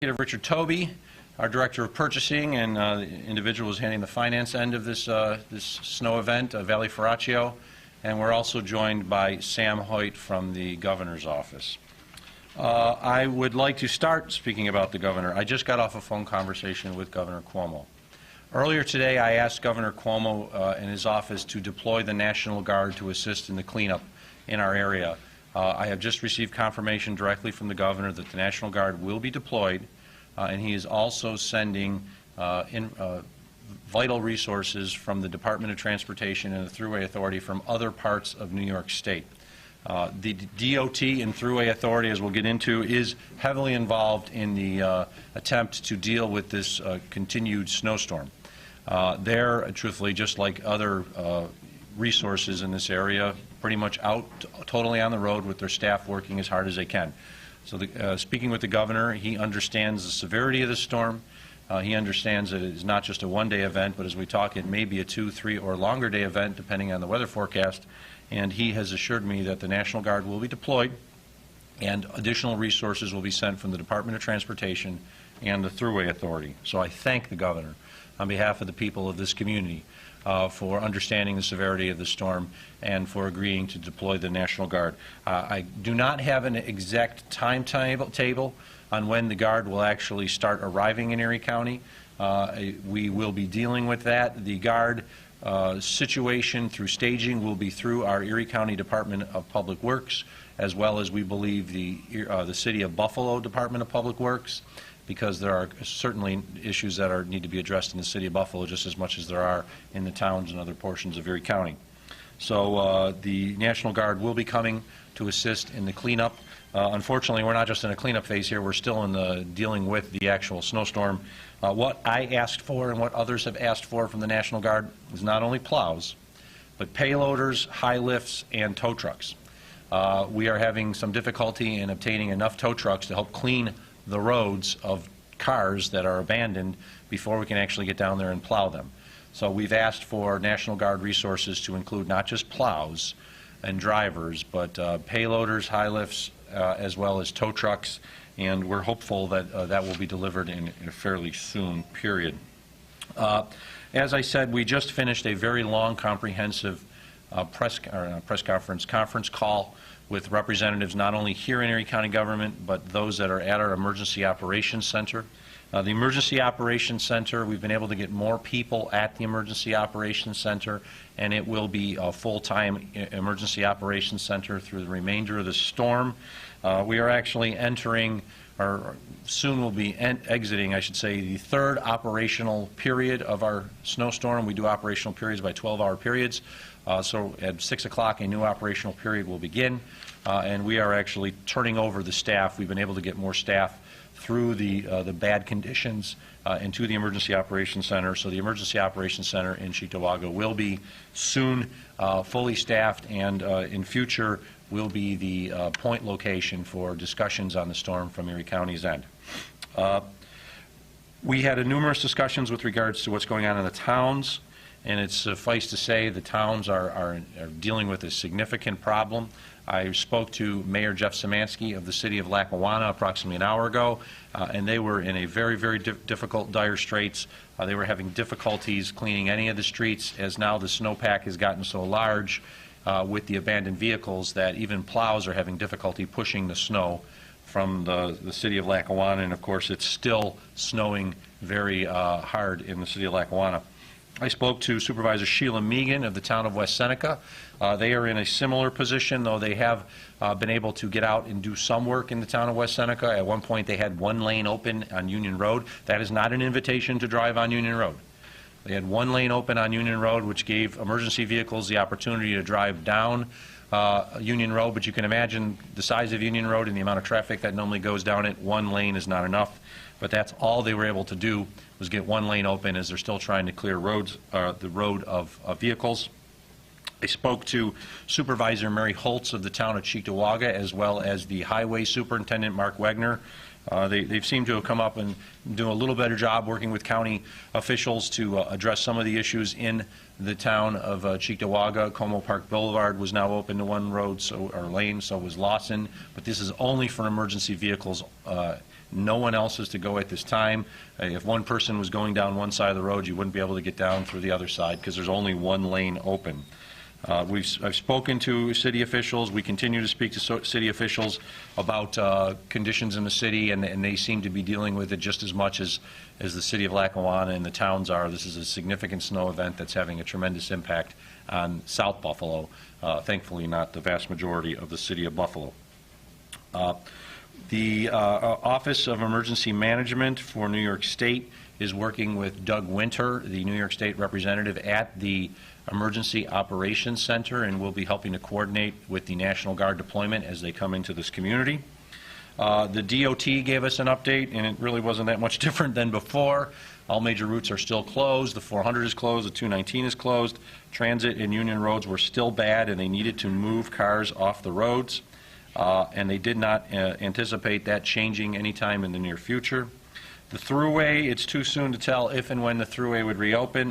Richard Toby, our Director of Purchasing, and the individual who's handling the finance end of this snow event, Valley Ferraccio, and we're also joined by Sam Hoyt from the Governor's Office. I would like to start speaking about the Governor. I just got off a phone conversation with Governor Cuomo. Earlier today, I asked Governor Cuomo and his office to deploy the National Guard to assist in the cleanup in our area. I have just received confirmation directly from the Governor that the National Guard will be deployed, and he is also sending vital resources from the Department of Transportation and the Thruway Authority from other parts of New York State. The DOT and Thruway Authority, as we'll get into, is heavily involved in the attempt to deal with this continued snowstorm. They're, truthfully, just like other resources in this area, pretty much out totally on the road with their staff working as hard as they can. So speaking with the Governor, he understands the severity of the storm. He understands that it is not just a one-day event, but as we talk, it may be a 2, 3, or longer day event depending on the weather forecast. And he has assured me that the National Guard will be deployed and additional resources will be sent from the Department of Transportation and the Thruway Authority. So I thank the Governor on behalf of the people of this community for understanding the severity of the storm and for agreeing to deploy the National Guard. I do not have an exact timetable on when the Guard will actually start arriving in Erie County. We will be dealing with that. The Guard situation through staging will be through our Erie County Department of Public Works, as well as we believe the City of Buffalo Department of Public Works, because there are certainly issues that need to be addressed in the City of Buffalo just as much as there are in the towns and other portions of Erie County. So the National Guard will be coming to assist in the cleanup. Unfortunately, we're not just in a cleanup phase here, we're still in the dealing with the actual snowstorm. What I asked for and what others have asked for from the National Guard is not only plows, but payloaders, high lifts, and tow trucks. We are having some difficulty in obtaining enough tow trucks to help clean the roads of cars that are abandoned before we can actually get down there and plow them. So we've asked for National Guard resources to include not just plows and drivers, but payloaders, high lifts, as well as tow trucks, and we're hopeful that that will be delivered in a fairly soon period. As I said, we just finished a very long, comprehensive conference call with representatives not only here in Erie County government, but those that are at our Emergency Operations Center. The Emergency Operations Center, we've been able to get more people at the Emergency Operations Center, and it will be a full-time Emergency Operations Center through the remainder of the storm. We are actually entering, or soon will be exiting, I should say, the third operational period of our snowstorm. We do operational periods by 12-hour periods. So at 6 o'clock, a new operational period will begin, and we are actually turning over the staff. We've been able to get more staff through the bad conditions into the Emergency Operations Center. So the Emergency Operations Center in Cheektowaga will be soon fully staffed, and in future will be the point location for discussions on the storm from Erie County's end. We had numerous discussions with regards to what's going on in the towns, and it's suffice to say the towns are dealing with a significant problem. I spoke to Mayor Jeff Szymanski of the city of Lackawanna approximately an hour ago, and they were in a very, very difficult, dire straits. They were having difficulties cleaning any of the streets, as now the snowpack has gotten so large with the abandoned vehicles that even plows are having difficulty pushing the snow from the city of Lackawanna, and of course it's still snowing very hard in the city of Lackawanna. I spoke to Supervisor Sheila Megan of the town of West Seneca. They are in a similar position, though they have been able to get out and do some work in the town of West Seneca. At one point they had one lane open on Union Road. That is not an invitation to drive on Union Road. They had one lane open on Union Road, which gave emergency vehicles the opportunity to drive down Union Road, but you can imagine the size of Union Road and the amount of traffic that normally goes down it. One lane is not enough, but that's all they were able to do, was get one lane open as they're still trying to clear the road of vehicles. I spoke to Supervisor Mary Holtz of the town of Cheektowaga, as well as the Highway Superintendent Mark Wegner. They've seemed to have come up and do a little better job working with county officials to address some of the issues in the town of Cheektowaga. Como Park Boulevard was now open to one road or lane, so was Lawson, but this is only for emergency vehicles No one else is to go at this time. If one person was going down one side of the road, you wouldn't be able to get down through the other side because there's only one lane open. I've spoken to city officials. We continue to speak to city officials about conditions in the city, and they seem to be dealing with it just as much as the city of Lackawanna and the towns are. This is a significant snow event that's having a tremendous impact on South Buffalo, thankfully not the vast majority of the city of Buffalo. The Office of Emergency Management for New York State is working with Doug Winter, the New York State representative at the Emergency Operations Center, and will be helping to coordinate with the National Guard deployment as they come into this community. The DOT gave us an update, and it really wasn't that much different than before. All major routes are still closed. The 400 is closed. The 219 is closed. Transit and Union roads were still bad, and they needed to move cars off the roads. And they did not anticipate that changing anytime in the near future. The thruway, it's too soon to tell if and when the thruway would reopen.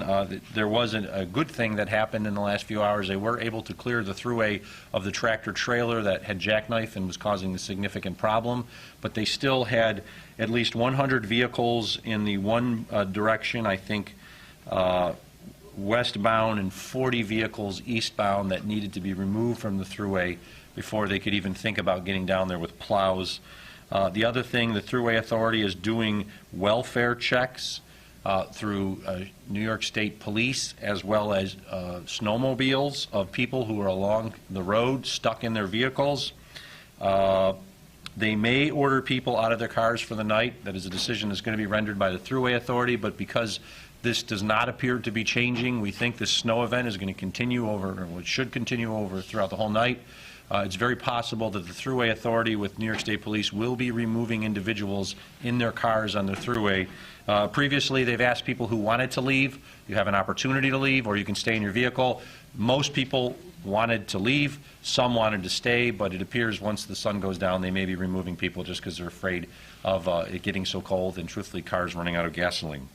There was a good thing that happened in the last few hours. They were able to clear the thruway of the tractor trailer that had jackknife and was causing the significant problem, but they still had at least 100 vehicles in the one direction, I think westbound, and 40 vehicles eastbound that needed to be removed from the thruway before they could even think about getting down there with plows. The other thing, the Thruway Authority is doing welfare checks through New York State Police as well as snowmobiles of people who are along the road stuck in their vehicles. They may order people out of their cars for the night. That is a decision that's going to be rendered by the Thruway Authority, but because this does not appear to be changing, we think this snow event is going to continue over, or it should continue over throughout the whole night. It's very possible that the Thruway Authority with New York State Police will be removing individuals in their cars on the thruway. Previously, they've asked people who wanted to leave, you have an opportunity to leave, or you can stay in your vehicle. Most people wanted to leave, some wanted to stay, but it appears once the sun goes down, they may be removing people just because they're afraid of it getting so cold and, truthfully, cars running out of gasoline.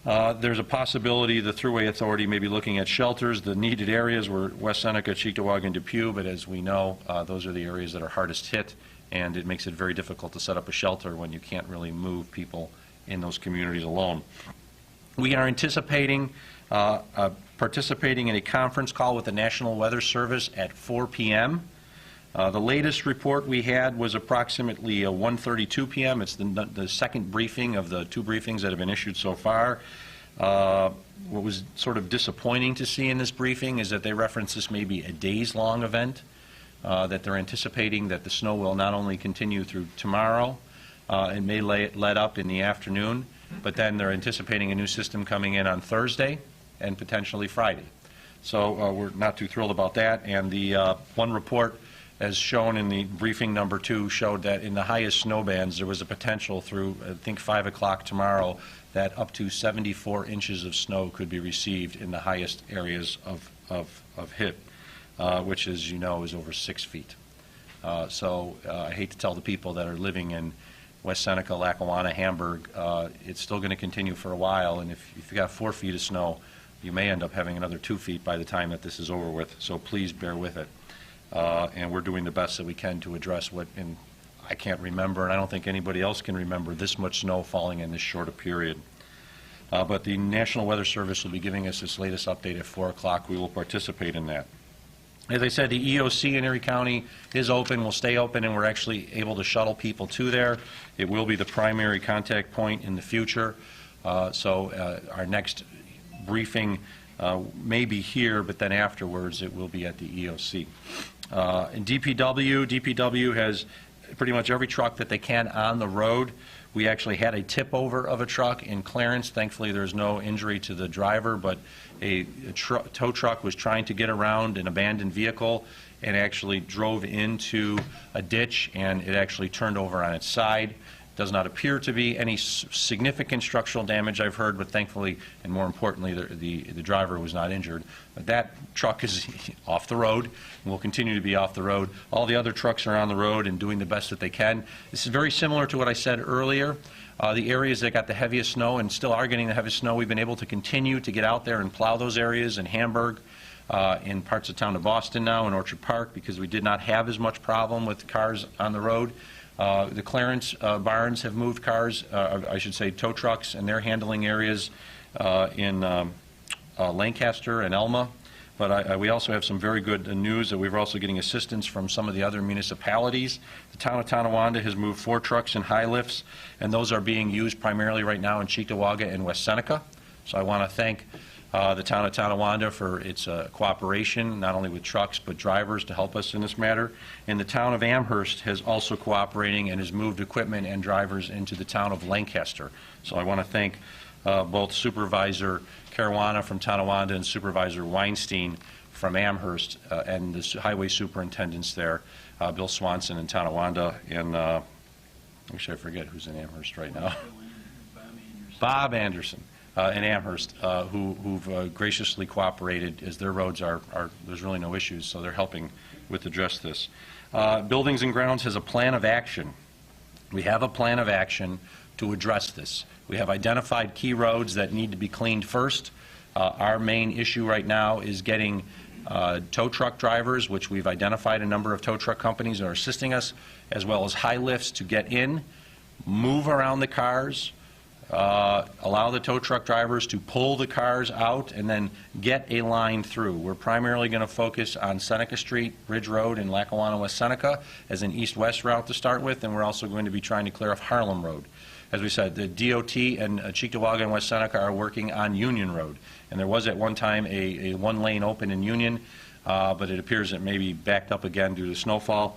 There's a possibility the Thruway Authority may be looking at shelters. The needed areas were West Seneca, Cheektowaga, and Depew, but as we know, those are the areas that are hardest hit, and it makes it very difficult to set up a shelter when you can't really move people in those communities alone. We are anticipating participating in a conference call with the National Weather Service at 4 p.m. The latest report we had was approximately 1:32 p.m. It's the second briefing of the two briefings that have been issued so far. What was sort of disappointing to see in this briefing is that they reference this may be a days-long event, that they're anticipating that the snow will not only continue through tomorrow, it may let up in the afternoon, but then they're anticipating a new system coming in on Thursday and potentially Friday. So we're not too thrilled about that, and the one report, as shown in the briefing number 2, showed that in the highest snow bands there was a potential through, I think, 5 o'clock tomorrow that up to 74 inches of snow could be received in the highest areas of hit, which, as you know, is over 6 feet. So I hate to tell the people that are living in West Seneca, Lackawanna, Hamburg, it's still going to continue for a while, and if you got 4 feet of snow, you may end up having another 2 feet by the time that this is over with, so please bear with it. And we're doing the best that we can to address what, and I can't remember, and I don't think anybody else can remember, this much snow falling in this short a period. But the National Weather Service will be giving us its latest update at 4 o'clock. We will participate in that. As I said, the EOC in Erie County is open, will stay open, and we're actually able to shuttle people to there. It will be the primary contact point in the future. So our next briefing may be here, but then afterwards it will be at the EOC. In DPW has pretty much every truck that they can on the road. We actually had a tip over of a truck in Clarence. Thankfully, there's no injury to the driver, but a tow truck was trying to get around an abandoned vehicle and actually drove into a ditch, and it actually turned over on its side. Does not appear to be any significant structural damage, I've heard, but thankfully, and more importantly, the driver was not injured. But that truck is off the road and will continue to be off the road. All the other trucks are on the road and doing the best that they can. This is very similar to what I said earlier. The areas that got the heaviest snow and still are getting the heaviest snow, we've been able to continue to get out there and plow those areas in Hamburg, in parts of town of Boston now, in Orchard Park, because we did not have as much problem with cars on the road. The Clarence barns have moved cars, I should say tow trucks, and their handling areas in Lancaster and Elma. But we also have some very good news that we're also getting assistance from some of the other municipalities. The town of Tonawanda has moved 4 trucks and high lifts, and those are being used primarily right now in Cheektowaga and West Seneca. So I want to thank the town of Tonawanda for its cooperation, not only with trucks but drivers to help us in this matter. And the town of Amherst has also cooperating and has moved equipment and drivers into the town of Lancaster. So I want to thank both Supervisor Caruana from Tonawanda and Supervisor Weinstein from Amherst and the highway superintendents there, Bill Swanson in Tonawanda, and actually I forget who's in Amherst right now. Bob Anderson in Amherst, who've graciously cooperated as their roads are there's really no issues, so they're helping with address this. Buildings and Grounds has a plan of action. We have a plan of action to address this. We have identified key roads that need to be cleaned first. Our main issue right now is getting tow truck drivers, which we've identified a number of tow truck companies that are assisting us, as well as high lifts to get in, move around the cars, allow the tow truck drivers to pull the cars out, and then get a line through. We're primarily going to focus on Seneca Street, Ridge Road, and Lackawanna, West Seneca as an east-west route to start with, and we're also going to be trying to clear off Harlem Road. As we said, the DOT and Cheektowaga and West Seneca are working on Union Road. And there was at one time a one-lane open in Union, but it appears it may be backed up again due to snowfall.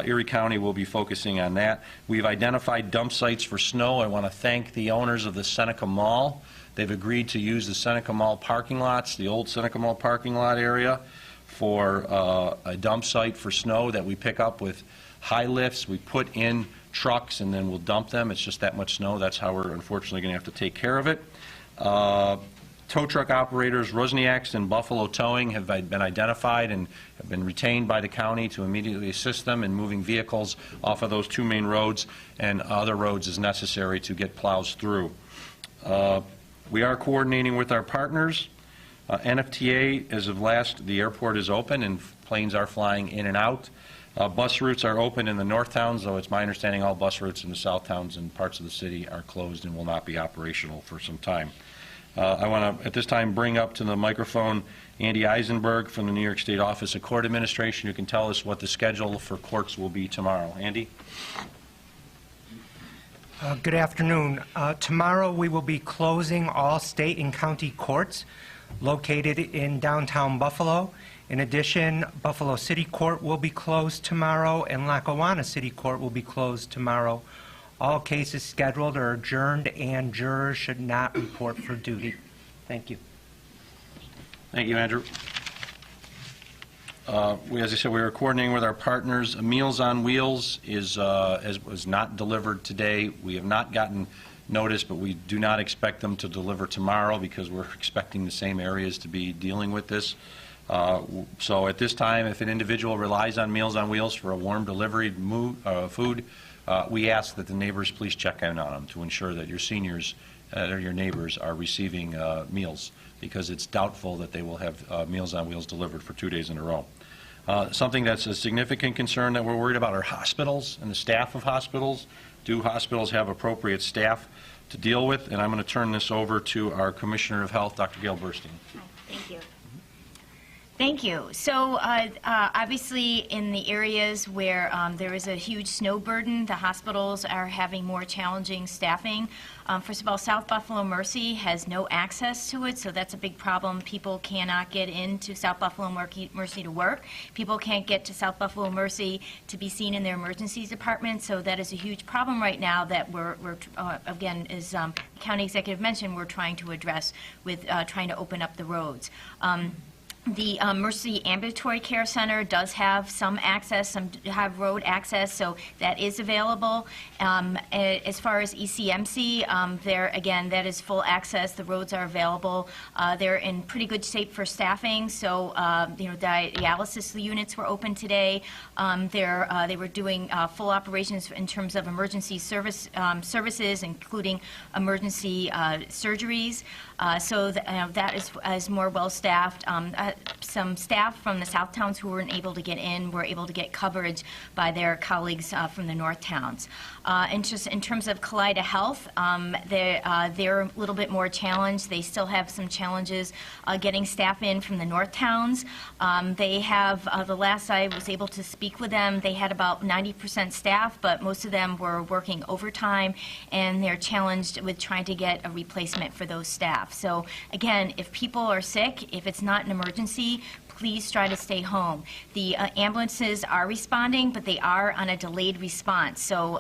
Erie County will be focusing on that. We've identified dump sites for snow. I want to thank the owners of the Seneca Mall. They've agreed to use the Seneca Mall parking lots, the old Seneca Mall parking lot area, for a dump site for snow that we pick up with high lifts. We put in trucks and then we'll dump them. It's just that much snow. That's how we're unfortunately going to have to take care of it. Tow truck operators, Rosniaks and Buffalo Towing, have been identified and have been retained by the county to immediately assist them in moving vehicles off of those 2 main roads and other roads as necessary to get plows through. We are coordinating with our partners. NFTA, as of last, the airport is open and planes are flying in and out. Bus routes are open in the north towns, though it's my understanding all bus routes in the south towns and parts of the city are closed and will not be operational for some time. I want to, at this time, bring up to the microphone Andy Eisenberg from the New York State Office of Court Administration, who can tell us what the schedule for courts will be tomorrow. Andy? Good afternoon. Tomorrow we will be closing all state and county courts located in downtown Buffalo. In addition, Buffalo City Court will be closed tomorrow and Lackawanna City Court will be closed tomorrow. All cases scheduled are adjourned and jurors should not report for duty. Thank you. Thank you, Andrew. As I said, we are coordinating with our partners. Meals on Wheels was not delivered today. We have not gotten notice, but we do not expect them to deliver tomorrow because we're expecting the same areas to be dealing with this. So at this time, if an individual relies on Meals on Wheels for a warm delivery food, we ask that the neighbors please check in on them to ensure that your seniors or your neighbors are receiving meals, because it's doubtful that they will have Meals on Wheels delivered for 2 days in a row. Something that's a significant concern that we're worried about are hospitals and the staff of hospitals. Do hospitals have appropriate staff to deal with? And I'm going to turn this over to our Commissioner of Health, Dr. Gail Burstein. Thank you. Thank you. So obviously in the areas where there is a huge snow burden, the hospitals are having more challenging staffing. First of all, South Buffalo Mercy has no access to it, so that's a big problem. People cannot get into South Buffalo Mercy to work. People can't get to South Buffalo Mercy to be seen in their emergencies department, so that is a huge problem right now that we're again, as County Executive mentioned, we're trying to address with trying to open up the roads. The Mercy Ambulatory Care Center does have some access, have road access, so that is available. As far as ECMC, there again, that is full access. The roads are available. They're in pretty good shape for staffing. So dialysis units were open today. They were doing full operations in terms of emergency services, including emergency surgeries. So that is more well staffed. some staff from the south towns who weren't able to get in were able to get coverage by their colleagues from the north towns. And just in terms of Kaleida Health, they're a little bit more challenged. They still have some challenges getting staff in from the north towns. They have, the last I was able to speak with them, they had about 90% staff, but most of them were working overtime, and they're challenged with trying to get a replacement for those staff. So again, if people are sick, if it's not an emergency, please try to stay home. The ambulances are responding, but they are on a delayed response. So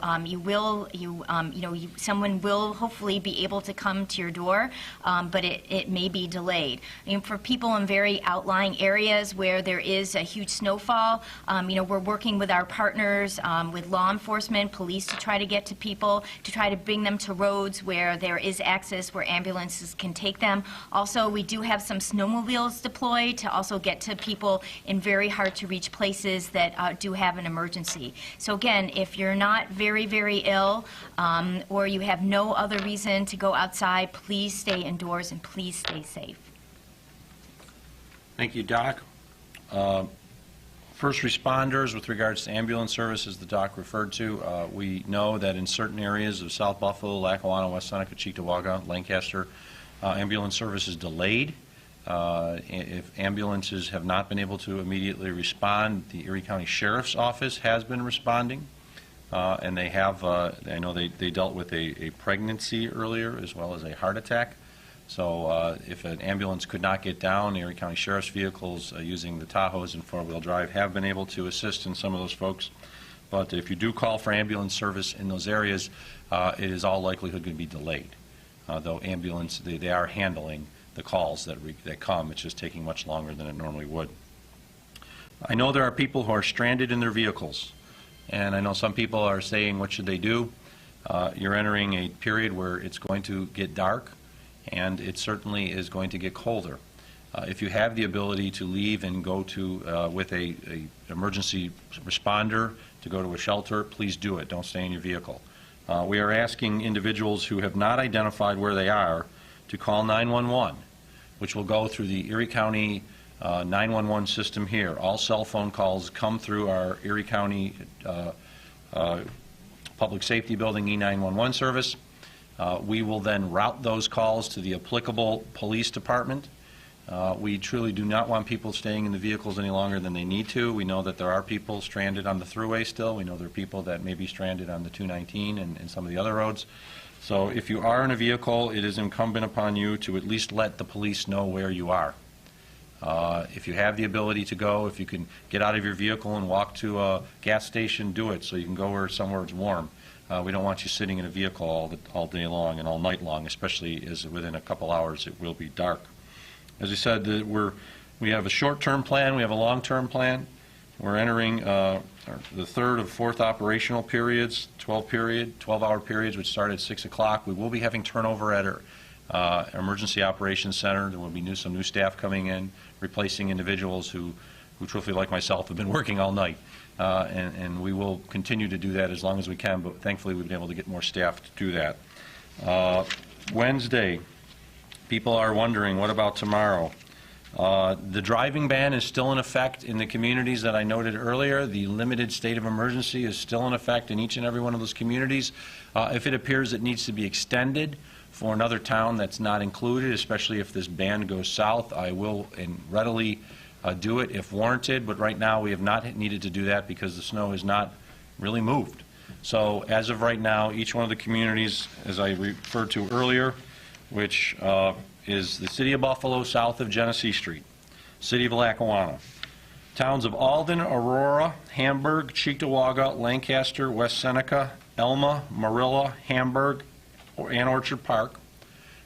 someone will hopefully be able to come to your door, but it may be delayed. And for people in very outlying areas where there is a huge snowfall, we're working with our partners, with law enforcement, police, to try to get to people, to try to bring them to roads where there is access, where ambulances can take them. Also, we do have some snowmobiles deployed to also get to people in very hard to reach places that do have an emergency. So again, if you're not very, very ill, or you have no other reason to go outside, please stay indoors and please stay safe. Thank you, Doc. First responders, with regards to ambulance services the doc referred to, we know that in certain areas of South Buffalo, Lackawanna, West Seneca, Cheektowaga, Lancaster, ambulance service is delayed. If ambulances have not been able to immediately respond, the Erie County Sheriff's Office has been responding, and they have, I know they dealt with a pregnancy earlier as well as a heart attack. So if an ambulance could not get down, the Erie County Sheriff's vehicles using the Tahoes and four-wheel drive have been able to assist in some of those folks. But if you do call for ambulance service in those areas, it is all likelihood going to be delayed. Though ambulance, they are handling the calls that come. It's just taking much longer than it normally would. I know there are people who are stranded in their vehicles, and I know some people are saying, what should they do? You're entering a period where it's going to get dark, and it certainly is going to get colder. If you have the ability to leave and go to, with a emergency responder, to go to a shelter, please do it. Don't stay in your vehicle. We are asking individuals who have not identified where they are to call 911, which will go through the Erie County 911 system here. All cell phone calls come through our Erie County Public Safety Building E911 service. We will then route those calls to the applicable police department. We truly do not want people staying in the vehicles any longer than they need to. We know that there are people stranded on the thruway still. We know there are people that may be stranded on the 219 and some of the other roads. So if you are in a vehicle, it is incumbent upon you to at least let the police know where you are. If you have the ability to go, if you can get out of your vehicle and walk to a gas station, do it so you can go somewhere it's warm. We don't want you sitting in a vehicle all day long and all night long, especially as within a couple hours it will be dark. As I said, we have a short-term plan, we have a long-term plan. We're entering the third of fourth operational periods, 12-hour periods, which start at 6 o'clock. We will be having turnover at our Emergency Operations Center. There will be some new staff coming in, replacing individuals who truthfully, like myself, have been working all night. And we will continue to do that as long as we can, but thankfully we've been able to get more staff to do that. Wednesday, people are wondering, what about tomorrow? The driving ban is still in effect in the communities that I noted earlier. The limited state of emergency is still in effect in each and every one of those communities. If it appears it needs to be extended for another town that's not included, especially if this ban goes south, I will readily do it if warranted, but right now we have not needed to do that because the snow has not really moved. So as of right now, each one of the communities, as I referred to earlier, which is the City of Buffalo south of Genesee Street, City of Lackawanna, towns of Alden, Aurora, Hamburg, Cheektowaga, Lancaster, West Seneca, Elma, Marilla, Hamburg, and Orchard Park,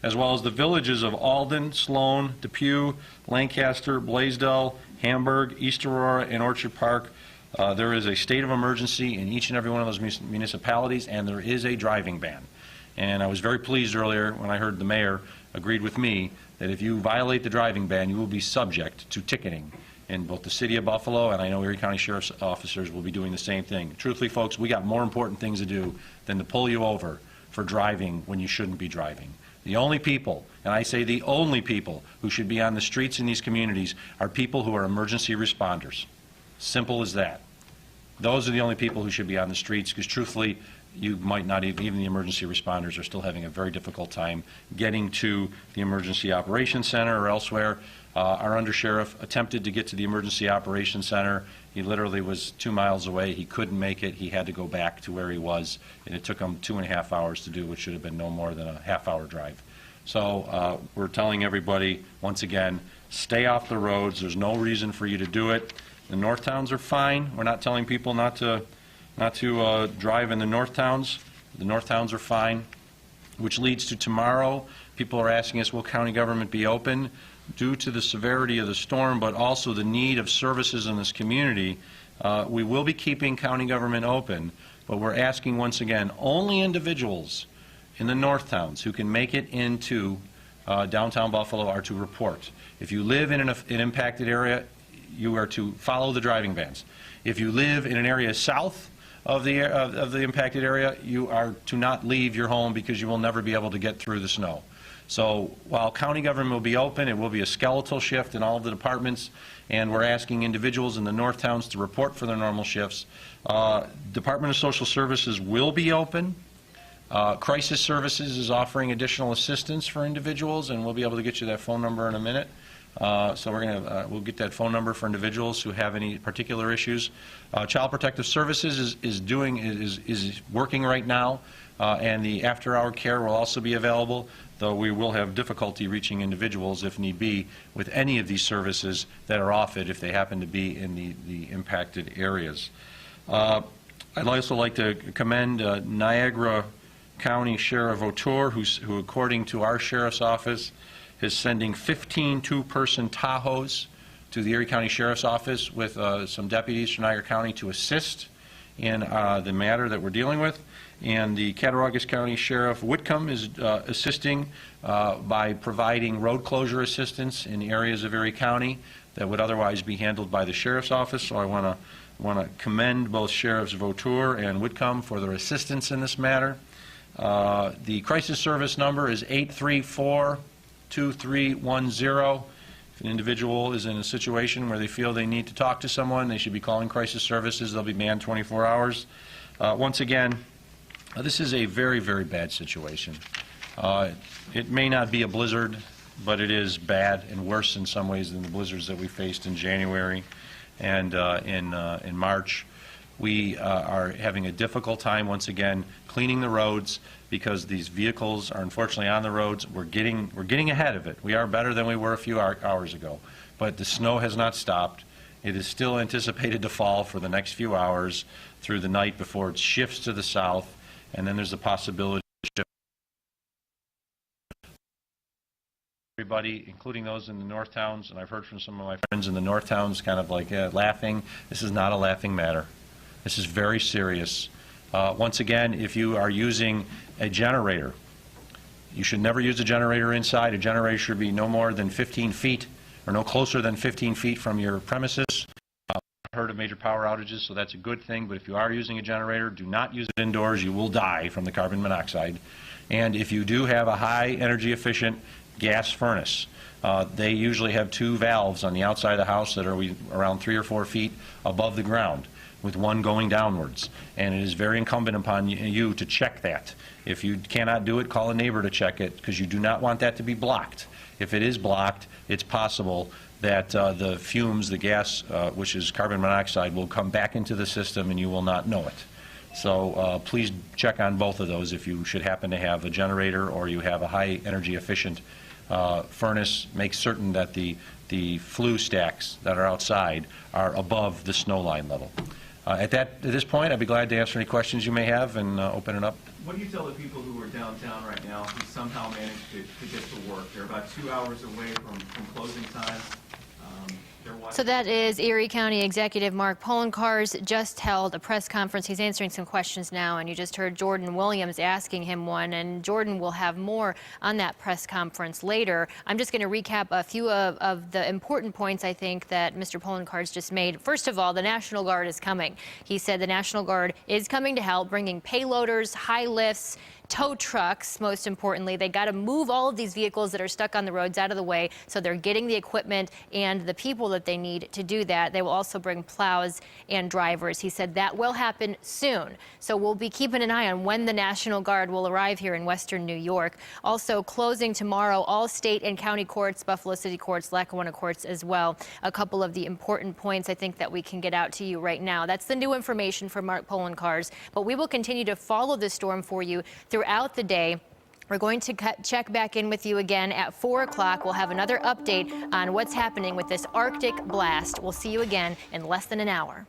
as well as the villages of Alden, Sloan, Depew, Lancaster, Blaisdell, Hamburg, East Aurora, and Orchard Park. There is a state of emergency in each and every one of those municipalities, and there is a driving ban. And I was very pleased earlier when I heard the mayor agreed with me that if you violate the driving ban, you will be subject to ticketing in both the City of Buffalo, and I know Erie County Sheriff's officers will be doing the same thing. Truthfully, folks, we got more important things to do than to pull you over for driving when you shouldn't be driving. The only people, and I say the only people, who should be on the streets in these communities are people who are emergency responders. Simple as that. Those are the only people who should be on the streets, because truthfully, you might not even the emergency responders are still having a very difficult time getting to the emergency operations center or elsewhere. Our undersheriff attempted to get to the emergency operations center. He literally was 2 miles away. He couldn't make it. He had to go back to where he was, and it took him 2.5 hours to do, which should have been no more than a half-hour drive. So we're telling everybody, once again, stay off the roads. There's no reason for you to do it. The north towns are fine. We're not telling people not to drive in the north towns. The north towns are fine, which leads to tomorrow. People are asking us, will county government be open? Due to the severity of the storm, but also the need of services in this community, we will be keeping county government open, but we're asking once again, only individuals in the north towns who can make it into downtown Buffalo are to report. If you live in an impacted area, you are to follow the driving bans. If you live in an area south of the impacted area, you are to not leave your home because you will never be able to get through the snow. So while county government will be open, it will be a skeletal shift in all of the departments, and we're asking individuals in the north towns to report for their normal shifts. Department of Social Services will be open. Crisis Services is offering additional assistance for individuals, and we'll be able to get you that phone number in a minute. So we'll get that phone number for individuals who have any particular issues. Child Protective Services is working right now, and the after-hour care will also be available, though we will have difficulty reaching individuals, if need be, with any of these services that are offered if they happen to be in the impacted areas. I'd also like to commend Niagara County Sheriff O'Toole, who according to our Sheriff's Office, is sending 15 two-person Tahoes to the Erie County Sheriff's Office with some deputies from Niagara County to assist in the matter that we're dealing with. And the Cattaraugus County Sheriff Whitcomb is assisting by providing road closure assistance in areas of Erie County that would otherwise be handled by the Sheriff's Office. So I want to commend both Sheriffs Vautour and Whitcomb for their assistance in this matter. The crisis service number is 834-2310. If an individual is in a situation where they feel they need to talk to someone, they should be calling crisis services. They'll be manned 24 hours. Once again, this is a very, very bad situation. It may not be a blizzard, but it is bad and worse in some ways than the blizzards that we faced in January and in March. We are having a difficult time, once again, cleaning the roads because these vehicles are unfortunately on the roads. We're getting ahead of it. We are better than we were a few hours ago, but the snow has not stopped. It is still anticipated to fall for the next few hours through the night before it shifts to the south, and then there's the possibility of shift. Everybody, including those in the north towns, and I've heard from some of my friends in the north towns kind of like laughing. This is not a laughing matter. This is very serious. Once again, if you are using a generator, you should never use a generator inside. A generator should be no more than 15 feet or no closer than 15 feet from your premises. I've heard of major power outages, so that's a good thing, but if you are using a generator, do not use it indoors. You will die from the carbon monoxide. And if you do have a high energy efficient gas furnace, they usually have 2 valves on the outside of the house that are around 3 or 4 feet above the ground, with one going downwards. And it is very incumbent upon you to check that. If you cannot do it, call a neighbor to check it, because you do not want that to be blocked. If it is blocked, it's possible that the fumes, the gas, which is carbon monoxide, will come back into the system and you will not know it. So please check on both of those if you should happen to have a generator or you have a high energy efficient furnace. Make certain that the flue stacks that are outside are above the snow line level. At this point, I'd be glad to answer any questions you may have and open it up. What do you tell the people who are downtown right now who somehow managed to get to work? They're about 2 hours away from closing time. So that is Erie County Executive Mark Poloncarz just held a press conference. He's answering some questions now, and you just heard Jordan Williams asking him one, and Jordan will have more on that press conference later. I'm just going to recap a few of the important points I think that Mr. Poloncarz just made. First of all, the National Guard is coming. He said the National Guard is coming to help, bringing payloaders, high lifts, tow trucks, most importantly. They got to move all of these vehicles that are stuck on the roads out of the way, so they're getting the equipment and the people that they need to do that. They will also bring plows and drivers. He said that will happen soon. So we'll be keeping an eye on when the National Guard will arrive here in western New York. Also closing tomorrow, all state and county courts, Buffalo City courts, Lackawanna courts as well. A couple of the important points I think that we can get out to you right now. That's the new information from Mark Poloncarz, but we will continue to follow this storm for you throughout the day. We're going to check back in with you again at 4 o'clock. We'll have another update on what's happening with this Arctic blast. We'll see you again in less than an hour.